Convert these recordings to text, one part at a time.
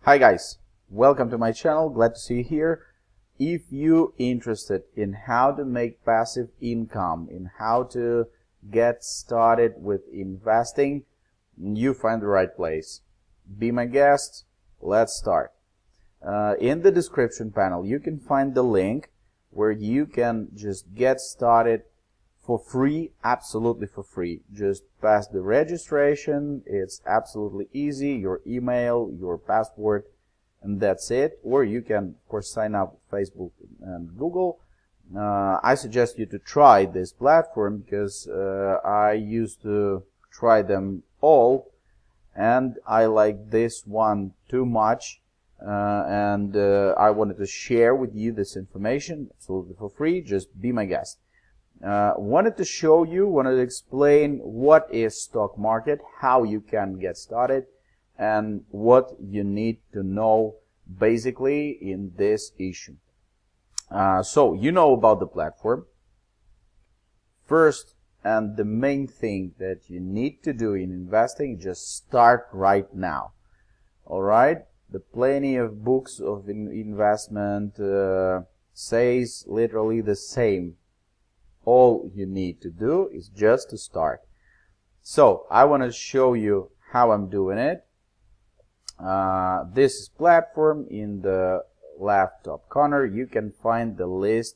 Hi guys, welcome to my channel. Glad to see you here. If you're interested in how to make passive income, in how to get started with investing, you find the right place. Be my guest. Let's start. In the description panel you can find the link where you can just get started for free, absolutely for free. Just pass the registration. It's absolutely easy. Your email, your password, and that's it. Or you can, of course, sign up with Facebook and Google. I suggest you to try this platform because I used to try them all, and I like this one too much. And I wanted to share with you this information absolutely for free. Just be my guest. Wanted to explain what is stock market, how you can get started, and what you need to know basically in this issue. So you know about the platform. First and the main thing that you need to do in investing, just start right now. Alright? The plenty of books of investment says literally the same. All you need to do is just to start. So I want to show you how I'm doing it. This is platform. In the left top corner you can find the list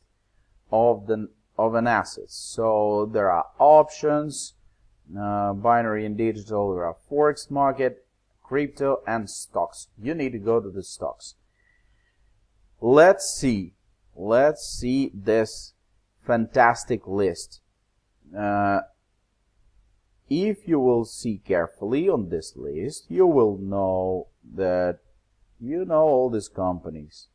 of an asset. So there are options, binary and digital, there are forex market, crypto, and stocks. You need to go to the stocks. Let's see this fantastic list. If you will see carefully on this list, you will know that you know all these companies.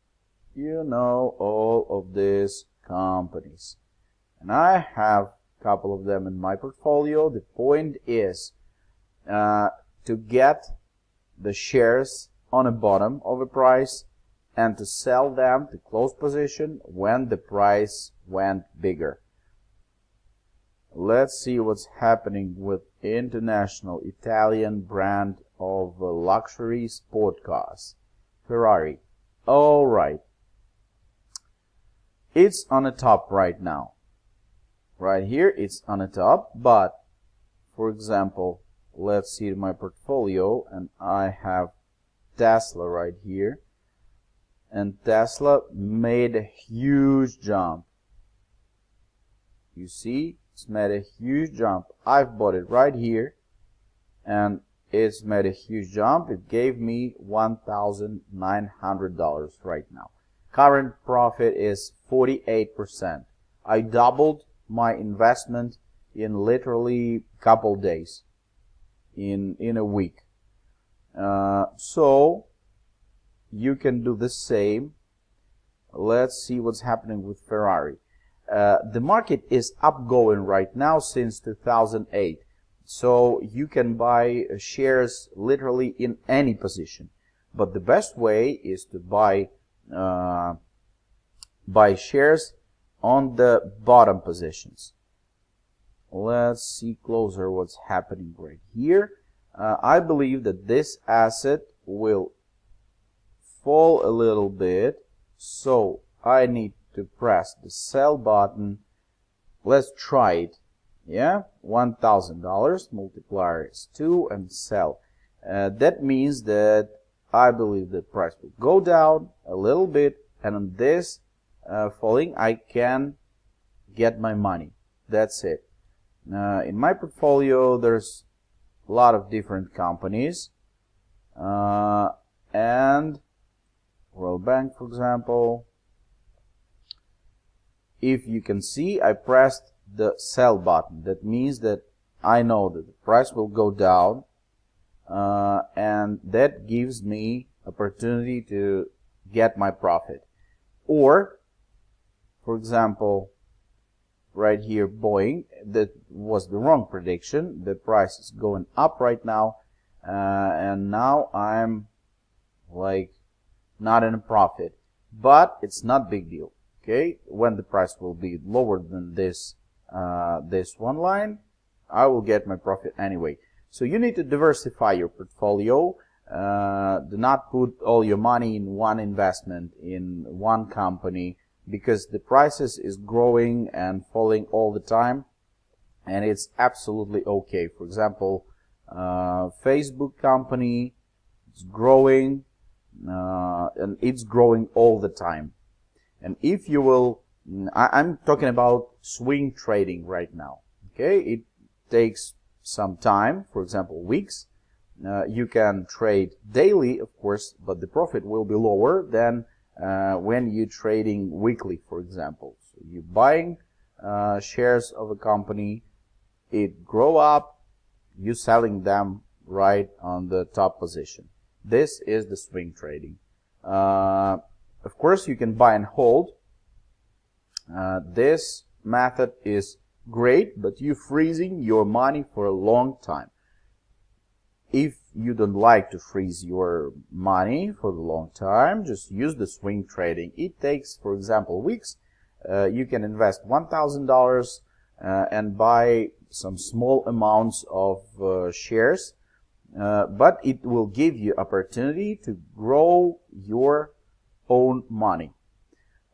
You know all of these companies. And I have a couple of them in my portfolio. The point is to get the shares on the bottom of a price and to sell them to close position when the price went bigger. Let's see what's happening with international Italian brand of luxury sport cars, Ferrari. All right, it's on the top right now. Right here it's on the top, but for example, let's see my portfolio, and I have Tesla right here. And Tesla made a huge jump. You see, it's made a huge jump. I've bought it right here, and it's made a huge jump. It gave me $1,900 right now. Current profit is 48%. I doubled my investment in literally a couple days, in a week. So you can do the same. Let's see what's happening with Ferrari. The market is upgoing right now since 2008. So you can buy shares literally in any position. But the best way is to buy shares on the bottom positions. Let's see closer what's happening right here. I believe that this asset will fall a little bit, so I need to press the sell button. Let's try it. Yeah, $1,000, multiplier is 2, and sell. That means that I believe the price will go down a little bit, and on this falling I can get my money. That's it. In my portfolio there's a lot of different companies, and World Bank, for example. If you can see, I pressed the sell button. That means that I know that the price will go down, and that gives me opportunity to get my profit. Or, for example, right here, Boeing, that was the wrong prediction. The price is going up right now, and now I'm like not in a profit, but it's not big deal. Okay, when the price will be lower than this one line, I will get my profit anyway. So you need to diversify your portfolio. Do not put all your money in one investment, in one company, because the prices is growing and falling all the time, and it's absolutely okay. For example, Facebook company is growing, and it's growing all the time. And if you will, I'm talking about swing trading right now. Okay, it takes some time, for example, weeks. You can trade daily, of course, but the profit will be lower than when you're trading weekly, for example. So you're buying shares of a company, it grow up, you selling them right on the top position. This is the swing trading. Of course, you can buy and hold. This method is great, but you're freezing your money for a long time. If you don't like to freeze your money for a long time, just use the swing trading. It takes, for example, weeks. You can invest $1,000 and buy some small amounts of shares, but it will give you opportunity to grow your own money.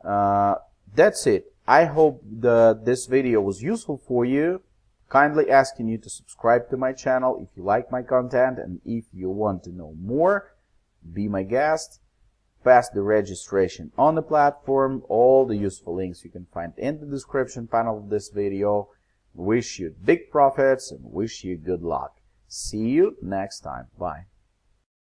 That's it. I hope that this video was useful for you. Kindly asking you to subscribe to my channel if you like my content, and if you want to know more, be my guest. Pass the registration on the platform. All the useful links you can find in the description panel of this video. Wish you big profits and wish you good luck. See you next time. Bye.